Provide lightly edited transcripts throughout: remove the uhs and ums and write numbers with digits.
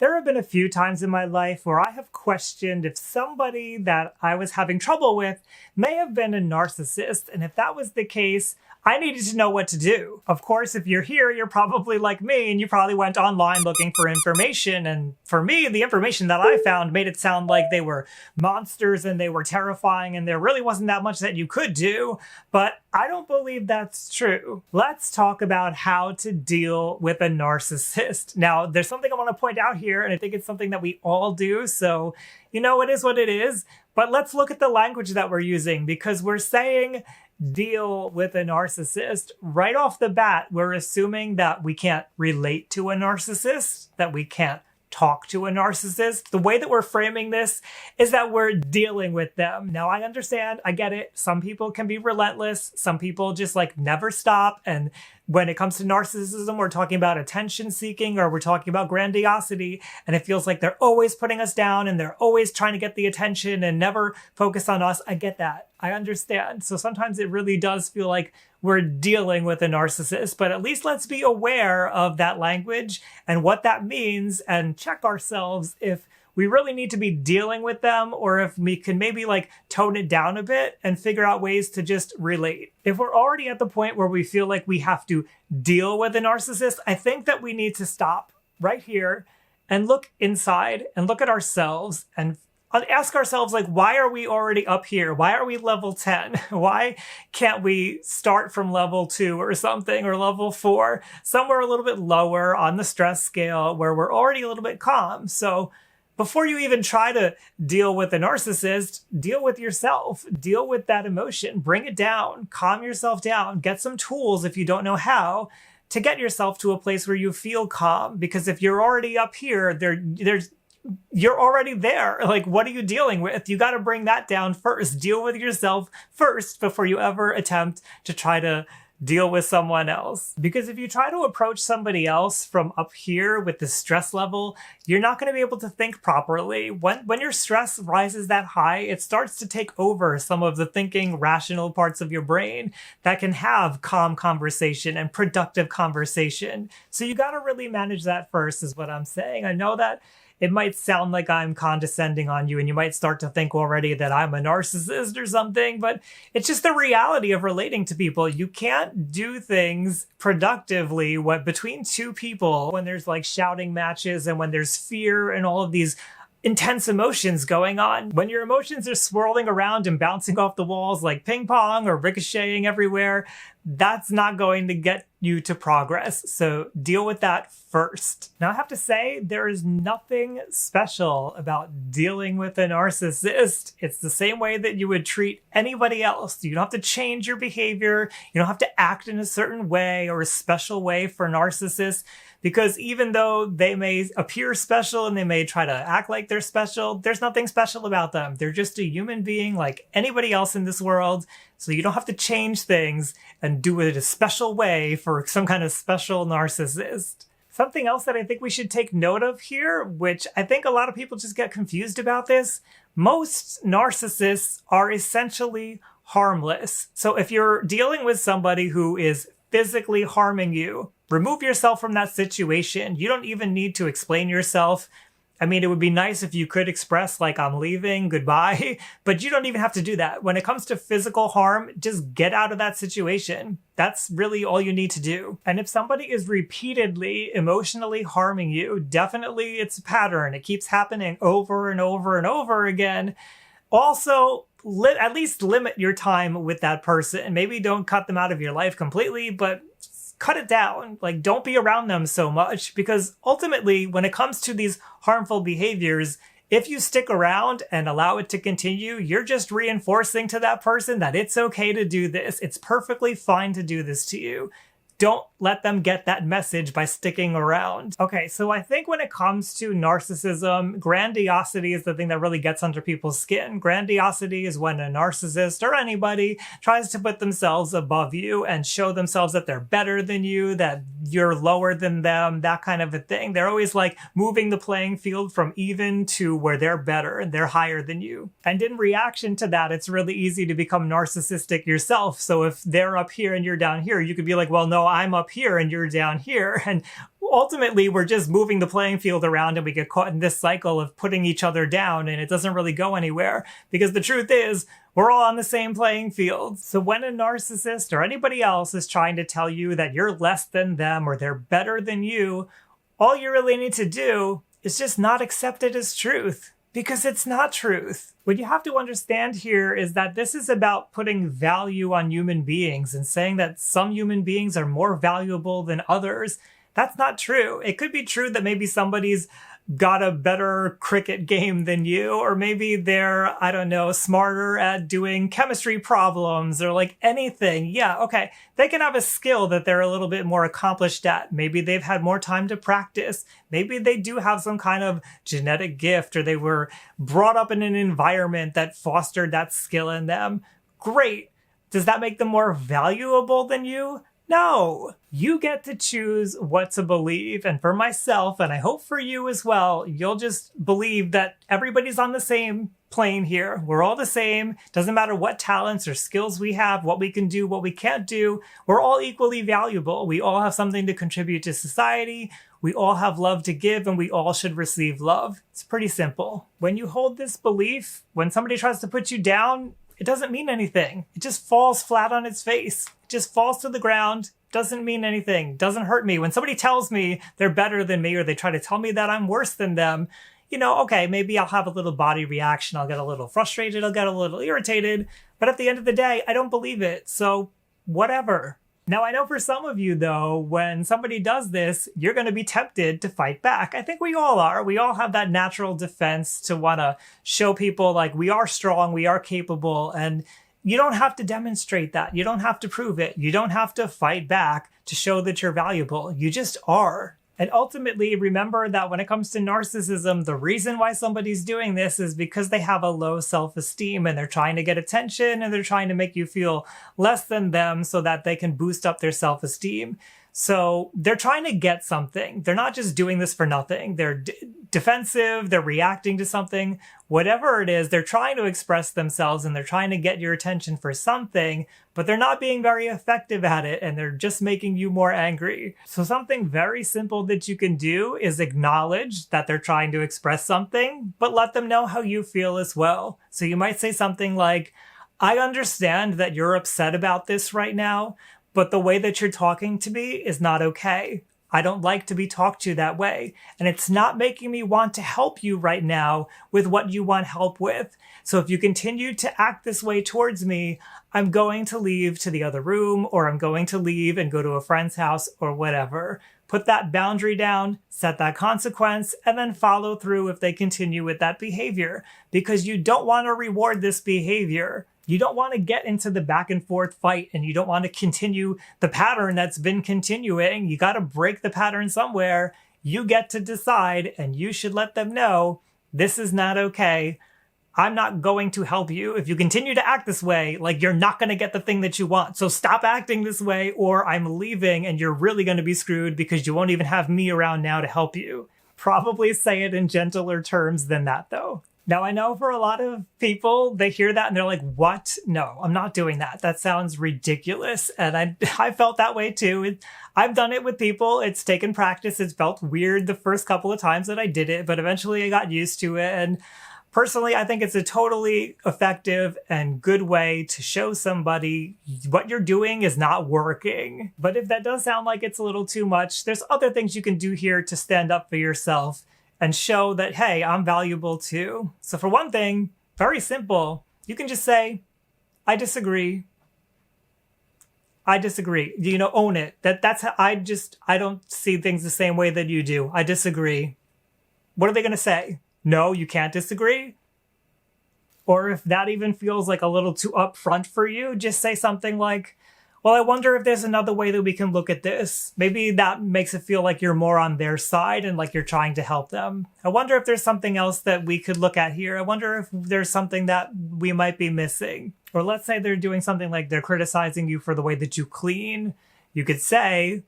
There have been a few times in my life where I have questioned if somebody that I was having trouble with may have been a narcissist, and if that was the case, I needed to know what to do. Of course, if you're here, you're probably like me, and you probably went online looking for information, and for me, the information that I found made it sound like they were monsters and they were terrifying, and there really wasn't that much that you could do, but I don't believe that's true. Let's talk about how to deal with a narcissist. Now, there's something I want to point out here, and I think it's something that we all do, so it is what it is, but let's look at the language that we're using, because we're saying deal with a narcissist. Right off the bat, we're assuming that we can't relate to a narcissist, that we can't talk to a narcissist. The way that we're framing this is that we're dealing with them. Now, I understand, I get it. Some people can be relentless. Some people just never stop. And when it comes to narcissism, we're talking about attention seeking, or we're talking about grandiosity, and it feels like they're always putting us down and they're always trying to get the attention and never focus on us. I get that. I understand. So sometimes it really does feel like we're dealing with a narcissist, but at least let's be aware of that language and what that means and check ourselves if we really need to be dealing with them, or if we can maybe tone it down a bit and figure out ways to just relate. If we're already at the point where we feel like we have to deal with a narcissist, I think that we need to stop right here and look inside and look at ourselves and ask ourselves, why are we already up here? Why are we level 10? Why can't we start from level 2 or something, or level 4, somewhere a little bit lower on the stress scale where we're already a little bit calm? So before you even try to deal with a narcissist, deal with yourself, deal with that emotion, bring it down, calm yourself down, get some tools if you don't know how to get yourself to a place where you feel calm. Because if you're already up here, you're already there. What are you dealing with? You got to bring that down first. Deal with yourself first before you ever attempt to try to deal with someone else. Because if you try to approach somebody else from up here with the stress level, you're not going to be able to think properly. When your stress rises that high, it starts to take over some of the thinking, rational parts of your brain that can have calm conversation and productive conversation. So you got to really manage that first, is what I'm saying. I know that it might sound like I'm condescending on you, and you might start to think already that I'm a narcissist or something, but it's just the reality of relating to people. You can't do things productively between two people when there's shouting matches and when there's fear and all of these intense emotions going on. When your emotions are swirling around and bouncing off the walls like ping pong or ricocheting everywhere, that's not going to get you to progress. So deal with that first. Now, I have to say, there is nothing special about dealing with a narcissist. It's the same way that you would treat anybody else. You don't have to change your behavior. You don't have to act in a certain way or a special way for narcissists. Because even though they may appear special and they may try to act like they're special, there's nothing special about them. They're just a human being like anybody else in this world. So you don't have to change things and do it a special way for some kind of special narcissist. Something else that I think we should take note of here, which I think a lot of people just get confused about this, most narcissists are essentially harmless. So if you're dealing with somebody who is physically harming you, remove yourself from that situation. You don't even need to explain yourself. I mean, it would be nice if you could express I'm leaving, goodbye, but you don't even have to do that. When it comes to physical harm, just get out of that situation. That's really all you need to do. And if somebody is repeatedly emotionally harming you, definitely it's a pattern. It keeps happening over and over and over again. Also, at least limit your time with that person. Maybe don't cut them out of your life completely, but cut it down. Don't be around them so much, because ultimately, when it comes to these harmful behaviors, if you stick around and allow it to continue, you're just reinforcing to that person that it's okay to do this. It's perfectly fine to do this to you. Don't let them get that message by sticking around. Okay, so I think when it comes to narcissism, grandiosity is the thing that really gets under people's skin. Grandiosity is when a narcissist or anybody tries to put themselves above you and show themselves that they're better than you, that you're lower than them, that kind of a thing. They're always moving the playing field from even to where they're better and they're higher than you. And in reaction to that, it's really easy to become narcissistic yourself. So if they're up here and you're down here, you could be like, well, no, I'm up here and you're down here. And ultimately, we're just moving the playing field around and we get caught in this cycle of putting each other down, and it doesn't really go anywhere because the truth is we're all on the same playing field. So when a narcissist or anybody else is trying to tell you that you're less than them or they're better than you, all you really need to do is just not accept it as truth, because it's not truth. What you have to understand here is that this is about putting value on human beings and saying that some human beings are more valuable than others. That's not true. It could be true that maybe somebody's got a better cricket game than you, or maybe they're, I don't know, smarter at doing chemistry problems or like anything. Yeah, okay. They can have a skill that they're a little bit more accomplished at. Maybe they've had more time to practice. Maybe they do have some kind of genetic gift, or they were brought up in an environment that fostered that skill in them. Great. Does that make them more valuable than you? No, you get to choose what to believe. And for myself, and I hope for you as well, you'll just believe that everybody's on the same plane here. We're all the same. Doesn't matter what talents or skills we have, what we can do, what we can't do. We're all equally valuable. We all have something to contribute to society. We all have love to give, and we all should receive love. It's pretty simple. When you hold this belief, when somebody tries to put you down, it doesn't mean anything. It just falls flat on its face. It just falls to the ground. Doesn't mean anything. Doesn't hurt me. When somebody tells me they're better than me, or they try to tell me that I'm worse than them, okay, maybe I'll have a little body reaction. I'll get a little frustrated. I'll get a little irritated. But at the end of the day, I don't believe it. So whatever. Now, I know for some of you, though, when somebody does this, you're going to be tempted to fight back. I think we all are. We all have that natural defense to want to show people like we are strong, we are capable, and you don't have to demonstrate that. You don't have to prove it. You don't have to fight back to show that you're valuable. You just are. And ultimately, remember that when it comes to narcissism, the reason why somebody's doing this is because they have a low self-esteem and they're trying to get attention and they're trying to make you feel less than them so that they can boost up their self-esteem. So they're trying to get something. They're not just doing this for nothing. They're defensive. They're reacting to something. Whatever it is, they're trying to express themselves and they're trying to get your attention for something, but they're not being very effective at it and they're just making you more angry. So something very simple that you can do is acknowledge that they're trying to express something, but let them know how you feel as well. So you might say something like, I understand that you're upset about this right now, but the way that you're talking to me is not okay. I don't like to be talked to that way. And it's not making me want to help you right now with what you want help with. So if you continue to act this way towards me, I'm going to leave to the other room, or I'm going to leave and go to a friend's house or whatever. Put that boundary down, set that consequence, and then follow through if they continue with that behavior, because you don't want to reward this behavior. You don't want to get into the back and forth fight, and you don't want to continue the pattern that's been continuing. You got to break the pattern somewhere. You get to decide, and you should let them know, this is not okay. I'm not going to help you. If you continue to act this way, like you're not going to get the thing that you want. So stop acting this way, or I'm leaving and you're really going to be screwed because you won't even have me around now to help you. Probably say it in gentler terms than that, though. Now, I know for a lot of people, they hear that and they're like, what? No, I'm not doing that. That sounds ridiculous. And I felt that way too. I've done it with people. It's taken practice. It's felt weird the first couple of times that I did it, but eventually I got used to it. And personally, I think it's a totally effective and good way to show somebody what you're doing is not working. But if that does sound like it's a little too much, there's other things you can do here to stand up for yourself and show that, hey, I'm valuable too. So for one thing, very simple, you can just say, I disagree. I disagree. Own it. That's how I don't see things the same way that you do. I disagree. What are they going to say? No, you can't disagree? Or if that even feels like a little too upfront for you, just say something like, well, I wonder if there's another way that we can look at this. Maybe that makes it feel like you're more on their side and like you're trying to help them. I wonder if there's something else that we could look at here. I wonder if there's something that we might be missing. Or let's say they're doing something like they're criticizing you for the way that you clean. You could say,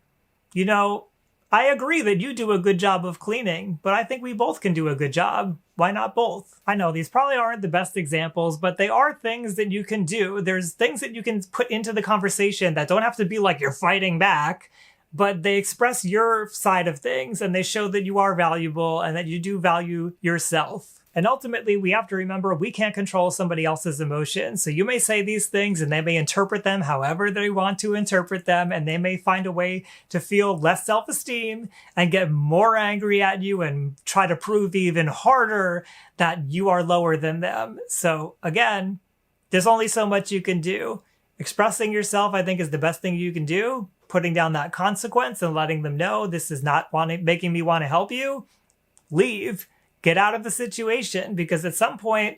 I agree that you do a good job of cleaning, but I think we both can do a good job. Why not both? I know these probably aren't the best examples, but they are things that you can do. There's things that you can put into the conversation that don't have to be like you're fighting back, but they express your side of things and they show that you are valuable and that you do value yourself. And ultimately, we have to remember we can't control somebody else's emotions. So you may say these things and they may interpret them however they want to interpret them, and they may find a way to feel less self-esteem and get more angry at you and try to prove even harder that you are lower than them. So again, there's only so much you can do. Expressing yourself, I think, is the best thing you can do. Putting down that consequence and letting them know this is not making me want to help you. Leave. Get out of the situation, because at some point,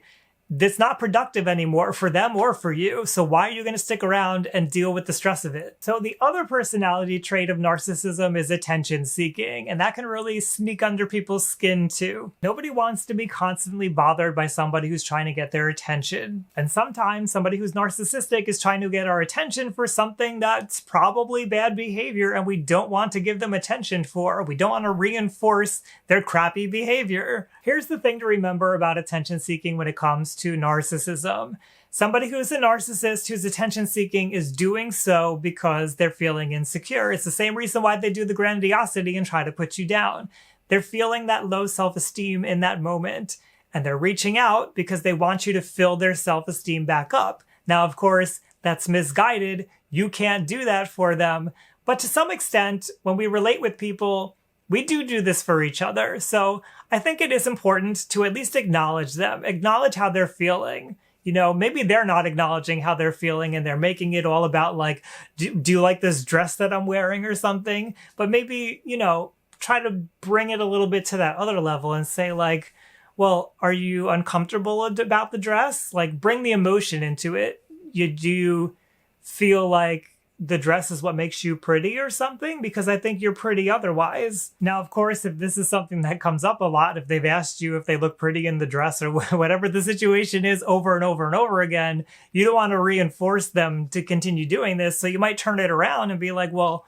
it's not productive anymore for them or for you. So why are you going to stick around and deal with the stress of it? So the other personality trait of narcissism is attention seeking, and that can really sneak under people's skin too. Nobody wants to be constantly bothered by somebody who's trying to get their attention. And sometimes somebody who's narcissistic is trying to get our attention for something that's probably bad behavior and we don't want to give them attention for. We don't want to reinforce their crappy behavior. Here's the thing to remember about attention seeking when it comes to narcissism. Somebody who's a narcissist who's attention seeking is doing so because they're feeling insecure. It's the same reason why they do the grandiosity and try to put you down. They're feeling that low self-esteem in that moment, and they're reaching out because they want you to fill their self-esteem back up. Now, of course, that's misguided. You can't do that for them. But to some extent, when we relate with people, we do this for each other. So I think it is important to at least acknowledge them, acknowledge how they're feeling. You know, maybe they're not acknowledging how they're feeling and they're making it all about like, do you like this dress that I'm wearing or something? But maybe, you know, try to bring it a little bit to that other level and say like, well, are you uncomfortable about the dress? Like, bring the emotion into it. Do you feel like the dress is what makes you pretty or something? Because I think you're pretty otherwise. Now, of course, if this is something that comes up a lot, if they've asked you if they look pretty in the dress or whatever the situation is over and over and over again, you don't want to reinforce them to continue doing this. So you might turn it around and be like, well,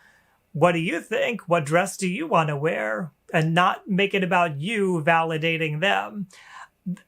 what do you think? What dress do you want to wear? And not make it about you validating them.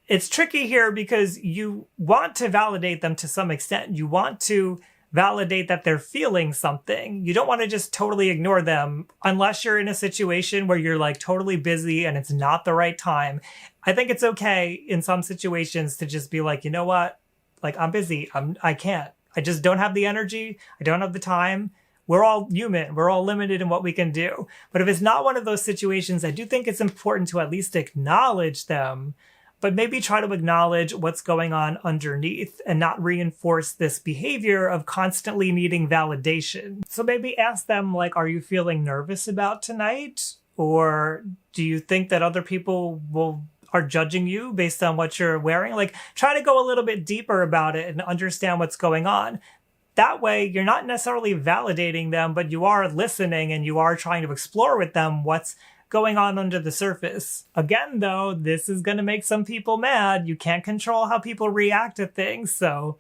It's tricky here because you want to validate them to some extent. You want to validate that they're feeling something. You don't want to just totally ignore them unless you're in a situation where you're like totally busy and it's not the right time. I think it's okay in some situations to just be like, you know what? Like, I'm busy. I can't. I just don't have the energy. I don't have the time. We're all human. We're all limited in what we can do. But if it's not one of those situations, I do think it's important to at least acknowledge them, but maybe try to acknowledge what's going on underneath and not reinforce this behavior of constantly needing validation. So maybe ask them, like, are you feeling nervous about tonight? Or do you think that other people are judging you based on what you're wearing? Like, try to go a little bit deeper about it and understand what's going on. That way, you're not necessarily validating them, but you are listening and you are trying to explore with them what's going on under the surface. Again, though, this is going to make some people mad. You can't control how people react to things, so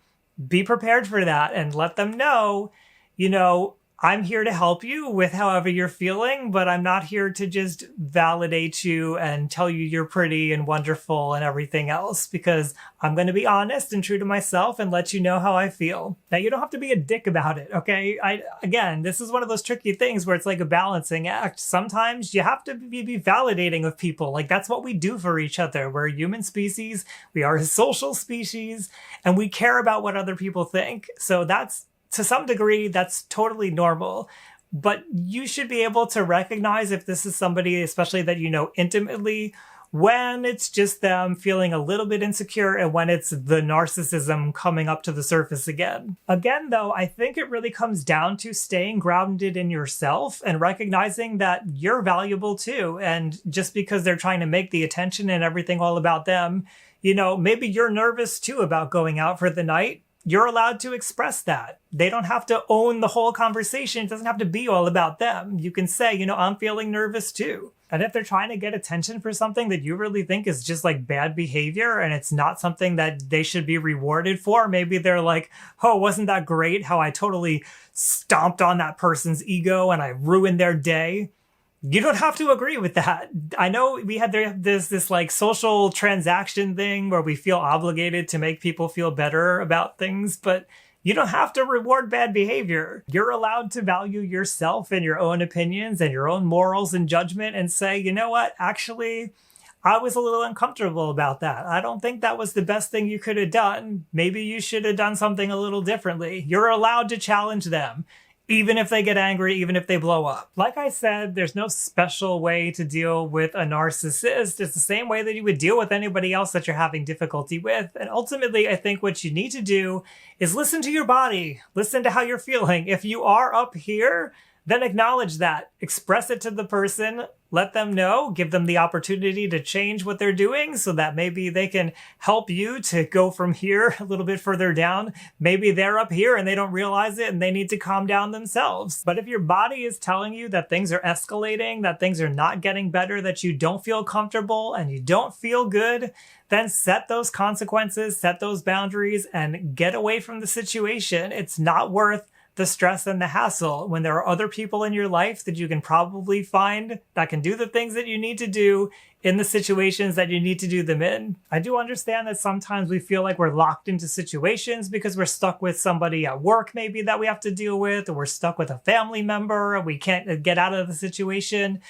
be prepared for that and let them know, you know, I'm here to help you with however you're feeling, but I'm not here to just validate you and tell you you're pretty and wonderful and everything else, because I'm going to be honest and true to myself and let you know how I feel. Now, you don't have to be a dick about it, okay? Again, this is one of those tricky things where it's like a balancing act. Sometimes you have to be validating of people. Like, that's what we do for each other. We're a human species. We are a social species, and we care about what other people think. So that's, to some degree, that's totally normal, but you should be able to recognize if this is somebody, especially that you know intimately, when it's just them feeling a little bit insecure and when it's the narcissism coming up to the surface again. Again, though, I think it really comes down to staying grounded in yourself and recognizing that you're valuable too. And just because they're trying to make the attention and everything all about them, you know, maybe you're nervous too about going out for the night. You're allowed to express that. They don't have to own the whole conversation. It doesn't have to be all about them. You can say, you know, I'm feeling nervous too. And if they're trying to get attention for something that you really think is just like bad behavior and it's not something that they should be rewarded for, maybe they're like, oh, wasn't that great how I totally stomped on that person's ego and I ruined their day? You don't have to agree with that. I know we had this like social transaction thing where we feel obligated to make people feel better about things, but You don't have to reward bad behavior. You're allowed to value yourself and your own opinions and your own morals and judgment and say, you know what, actually, I was a little uncomfortable about that. I don't think that was the best thing you could have done. Maybe you should have done something a little differently. You're allowed to challenge them, even if they get angry, even if they blow up. Like I said, there's no special way to deal with a narcissist. It's the same way that you would deal with anybody else that you're having difficulty with. And ultimately, I think what you need to do is listen to your body. Listen to how you're feeling. If you are up here, then acknowledge that. Express it to the person. Let them know. Give them the opportunity to change what they're doing so that maybe they can help you to go from here a little bit further down. Maybe they're up here and they don't realize it and they need to calm down themselves. But if your body is telling you that things are escalating, that things are not getting better, that you don't feel comfortable and you don't feel good, then set those consequences, set those boundaries, and get away from the situation. It's not worth the stress and the hassle when there are other people in your life that you can probably find that can do the things that you need to do in the situations that you need to do them in. I do understand that sometimes we feel like we're locked into situations because we're stuck with somebody at work maybe that we have to deal with, or we're stuck with a family member and we can't get out of the situation.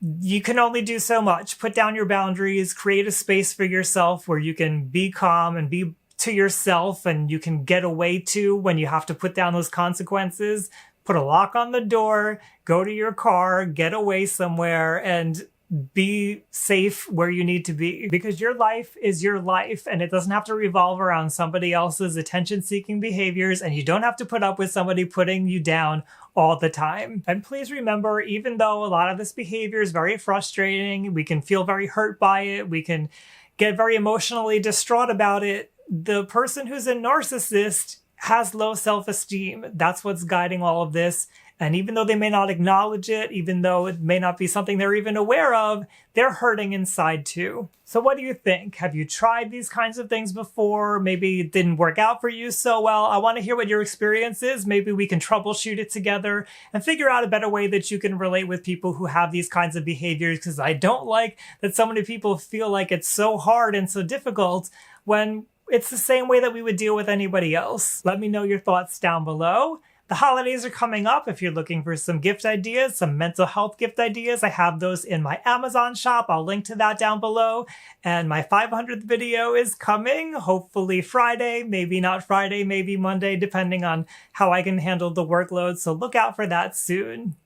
You can only do so much. Put down your boundaries, create a space for yourself where you can be calm and be to yourself and you can get away to when you have to put down those consequences. Put a lock on the door, go to your car, get away somewhere, and be safe where you need to be. Because your life is your life and it doesn't have to revolve around somebody else's attention-seeking behaviors, and you don't have to put up with somebody putting you down all the time. And please remember, even though a lot of this behavior is very frustrating, we can feel very hurt by it, we can get very emotionally distraught about it, the person who's a narcissist has low self-esteem. That's what's guiding all of this. And even though they may not acknowledge it, even though it may not be something they're even aware of, they're hurting inside too. So what do you think? Have you tried these kinds of things before? Maybe it didn't work out for you so well. I want to hear what your experience is. Maybe we can troubleshoot it together and figure out a better way that you can relate with people who have these kinds of behaviors, because I don't like that so many people feel like it's so hard and so difficult when it's the same way that we would deal with anybody else. Let me know your thoughts down below. The holidays are coming up. If you're looking for some gift ideas, some mental health gift ideas, I have those in my Amazon shop. I'll link to that down below. And my 500th video is coming, hopefully Friday, maybe not Friday, maybe Monday, depending on how I can handle the workload. So look out for that soon.